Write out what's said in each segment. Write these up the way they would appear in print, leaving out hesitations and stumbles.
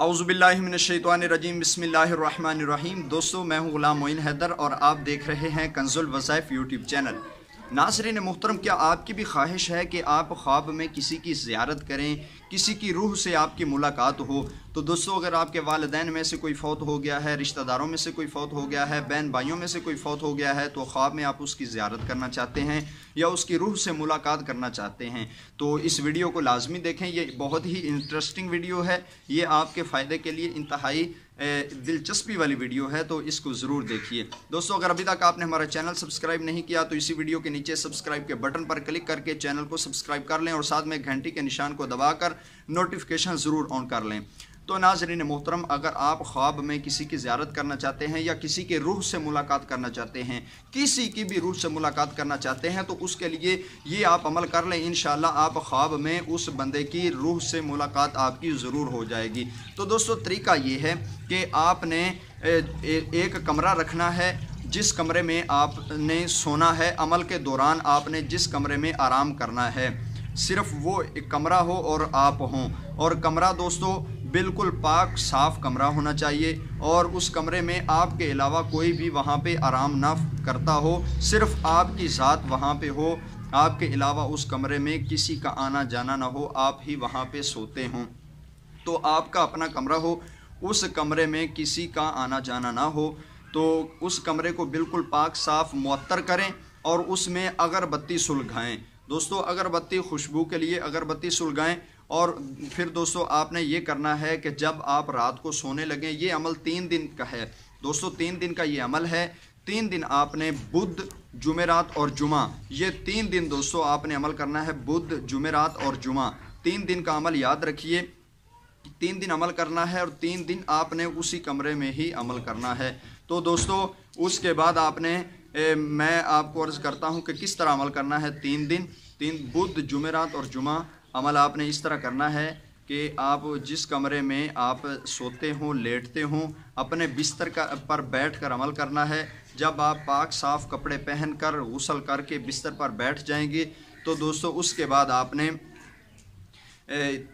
औज़ुबिल्लाहिमिनश्शैतानिर्रजीम बिस्मिल्लाहिर्रहमानिर्रहीम। दोस्तों, मैं हूं ग़ुलाम मोइन हैदर और आप देख रहे हैं कंजुल वज़ाइफ यूट्यूब चैनल। नाज़रीन मोहतरम, क्या आपकी भी ख्वाहिश है कि आप ख्वाब में किसी की ज़ियारत करें, किसी की रूह से आपकी मुलाकात हो? तो दोस्तों, अगर आपके वालिदैन में से कोई फ़ौत हो गया है, रिश्तेदारों में से कोई फ़ौत हो गया है, बहन भाइयों में से कोई फ़ौत हो गया है, तो ख्वाब में आप उसकी ज़ियारत करना चाहते हैं या उसकी रूह से मुलाकात करना चाहते हैं, तो इस वीडियो को लाजमी देखें। ये बहुत ही इंटरेस्टिंग वीडियो है, ये आपके फ़ायदे के लिए इंतहाई दिलचस्पी वाली वीडियो है, तो इसको ज़रूर देखिए। दोस्तों, अगर अभी तक आपने हमारा चैनल सब्सक्राइब नहीं किया तो इसी वीडियो के नीचे सब्सक्राइब के बटन पर क्लिक करके चैनल को सब्सक्राइब कर लें और साथ में घंटी के निशान को दबाकर नोटिफिकेशन ज़रूर ऑन कर लें। तो नाज़रीन मोहतरम, अगर आप ख्वाब में किसी की ज़ियारत करना चाहते हैं या किसी के रूह से मुलाकात करना चाहते हैं, किसी की भी रूह से मुलाकात करना चाहते हैं, तो उसके लिए ये आप अमल कर लें। इंशाअल्लाह आप ख्वाब में उस बंदे की रूह से मुलाकात आपकी ज़रूर हो जाएगी। तो दोस्तों, तरीका ये है कि आपने एक कमरा रखना है, जिस कमरे में आपने सोना है। अमल के दौरान आपने जिस कमरे में आराम करना है, सिर्फ वो एक कमरा हो और आप हों। और कमरा दोस्तों बिल्कुल पाक साफ़ कमरा होना चाहिए और उस कमरे में आपके अलावा कोई भी वहाँ पे आराम ना करता हो, सिर्फ आपकी ज़ात वहाँ पे हो। आपके अलावा उस कमरे में किसी का आना जाना ना हो, आप ही वहाँ पे सोते हों। तो आपका अपना कमरा हो, उस कमरे में किसी का आना जाना ना हो, तो उस कमरे को बिल्कुल पाक साफ़ मुअत्तर करें और उसमें अगरबत्ती सुलगाएँ। दोस्तों, अगरबत्ती खुशबू के लिए अगरबत्ती सुलगाएँ। और फिर दोस्तों, आपने ये करना है कि जब आप रात को सोने लगें, ये अमल 3 दिन का है दोस्तों, 3 दिन का ये अमल है। 3 दिन आपने बुध, जुमेरात और जुमा, ये 3 दिन दोस्तों आपने अमल करना है। बुध, जुमेरात और जुमा 3 दिन का अमल याद रखिए। 3 दिन अमल करना है और 3 दिन आपने उसी कमरे में ही अमल करना है। तो दोस्तों, उसके बाद आपने मैं आपको अर्ज़ करता हूँ कि किस तरह अमल करना है। 3 दिन, बुध, जुमेरात और जुमा अमल आपने इस तरह करना है कि आप जिस कमरे में आप सोते हों, लेटते हों, अपने बिस्तर पर बैठकर अमल करना है। जब आप पाक साफ़ कपड़े पहनकर गुस्ल करके बिस्तर पर बैठ जाएंगे, तो दोस्तों उसके बाद आपने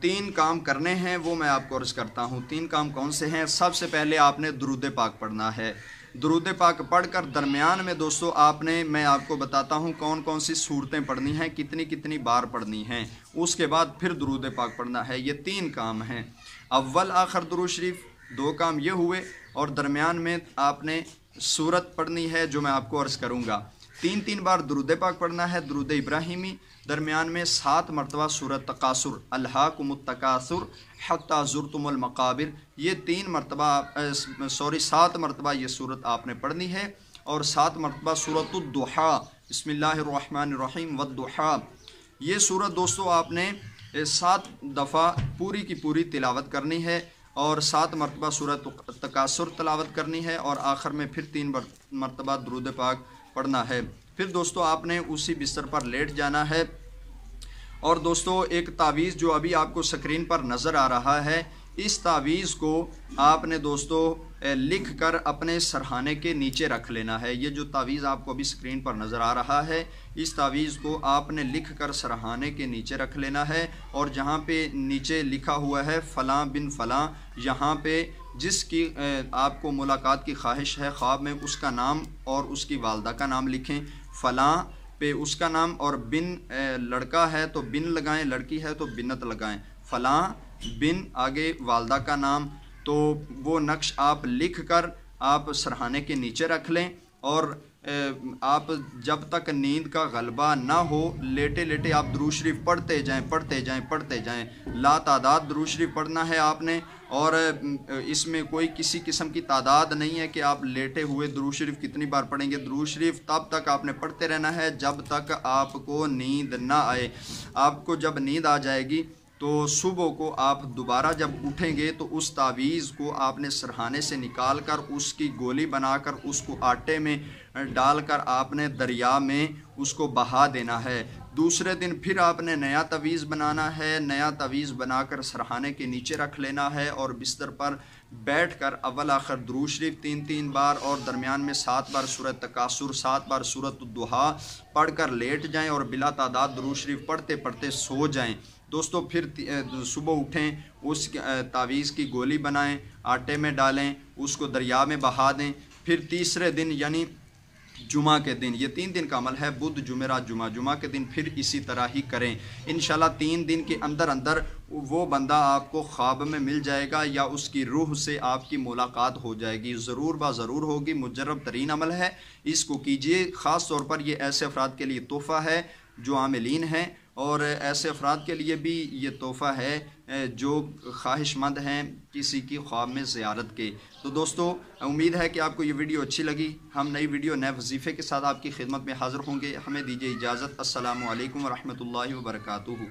3 काम करने हैं, वो मैं आपको अर्ज़ करता हूँ। 3 काम कौन से हैं? सबसे पहले आपने दुरूद पाक पढ़ना है। दुरूद पाक पढ़कर दरमियान में दोस्तों मैं आपको बताता हूँ कौन कौन सी सूरतें पढ़नी हैं, कितनी कितनी बार पढ़नी हैं। उसके बाद फिर दुरूद पाक पढ़ना है। ये 3 काम हैं। अव्वल आखिर दुरूद शरीफ, 2 काम ये हुए, और दरमियान में आपने सूरत पढ़नी है जो मैं आपको अर्ज़ करूँगा। 3 बार दुरूद पाक पढ़ना है, दुरूद इब्राहिमी। दरमियान में 7 मरतबा सूरत तकासुर, अल्हाकुमुत तकासुर हत्ता ज़ुरतुमुल मकाबिर, ये 7 मरतबा ये सूरत आपने पढ़नी है। और 7 मरतबा सूरतुद दुहा, बिस्मिल्लाहिर्रहमानिर्रहीम वद्दुहा, ये सूरत दोस्तों आपने 7 दफ़ा पूरी की पूरी तिलावत करनी है। और 7 मरतबा सूरत तकासुर तिलावत करनी है और आखिर में फिर 3 मरतबा दुरूद पाक पढ़ना है। फिर दोस्तों आपने उसी बिस्तर पर लेट जाना है। और दोस्तों, एक तावीज़ जो अभी आपको स्क्रीन पर नज़र आ रहा है, इस तावीज़ को आपने दोस्तों लिख कर अपने सरहाने के नीचे रख लेना है। ये जो तावीज़ आपको अभी स्क्रीन पर नज़र आ रहा है, इस तावीज़ को आपने लिख कर सरहाने के नीचे रख लेना है। और जहाँ पे नीचे लिखा हुआ है फ़लाँ बिन फ़लाँ, यहाँ पे जिसकी आपको मुलाकात की ख्वाहिश है ख्वाब में, उसका नाम और उसकी वालदा का नाम लिखें। फ़लाँ पे उसका नाम, और बिन लड़का है तो बिन लगाएं, लड़की है तो बिन्नत लगाएं। फ़लाँ बिन आगे वालदा का नाम, तो वो नक्श आप लिख कर आप सरहाने के नीचे रख लें। और आप जब तक नींद का गलबा ना हो, लेटे लेटे आप दुरूद शरीफ पढ़ते जाएं। ला तादाद दुरूद शरीफ पढ़ना है आपने। और इसमें कोई किसी किस्म की तादाद नहीं है कि आप लेटे हुए दुरूद शरीफ कितनी बार पढ़ेंगे। दुरूद शरीफ तब तक आपने पढ़ते रहना है जब तक आपको नींद ना आए। आपको जब नींद आ जाएगी तो सुबह को आप दोबारा जब उठेंगे तो उस तावीज़ को आपने सरहाने से निकाल कर उसकी गोली बनाकर उसको आटे में डालकर आपने दरिया में उसको बहा देना है। दूसरे दिन फिर आपने नया तावीज़ बनाना है। नया तावीज़ बनाकर सरहाने के नीचे रख लेना है और बिस्तर पर बैठकर अव्वल आखिर दुरूद शरीफ 3 बार और दरमियान में 7 बार सूरत तकासुर, 7 बार सूरत दुहा पढ़कर लेट जाएं और बिला तादाद दुरूद शरीफ पढ़ते पढ़ते सो जाएं। دوستو پھر صبح اٹھیں، اس تعویذ کی گولی بنائیں، آٹے میں ڈالیں، اس کو دریا میں بہا دیں، پھر تیسرے دن یعنی جمعہ کے دن، یہ 3 دن کا عمل ہے، بدھ جمعرات جمعہ کے دن پھر اسی طرح ہی کریں۔ انشاءاللہ 3 دن کے اندر وہ بندہ آپ کو خواب میں مل جائے گا یا اس کی روح سے آپ کی ملاقات ہو جائے گی، ضرور ہوگی۔ مجرب ترین عمل ہے، اس کو کیجئے۔ خاص طور پر یہ ایسے افراد کے لیے تحفہ ہے جو عاملین ہیں، اور ایسے افراد کے لیے بھی یہ تحفہ ہے جو خواہش مند ہیں کسی کی خواب میں زیارت کے۔ تو دوستو امید ہے کہ آپ کو یہ ویڈیو اچھی لگی۔ ہم نئی ویڈیو نئے وظیفے کے ساتھ آپ کی خدمت میں حاضر ہوں گے۔ ہمیں دیجیے اجازت۔ السلام علیکم ورحمۃ اللہ وبرکاتہ۔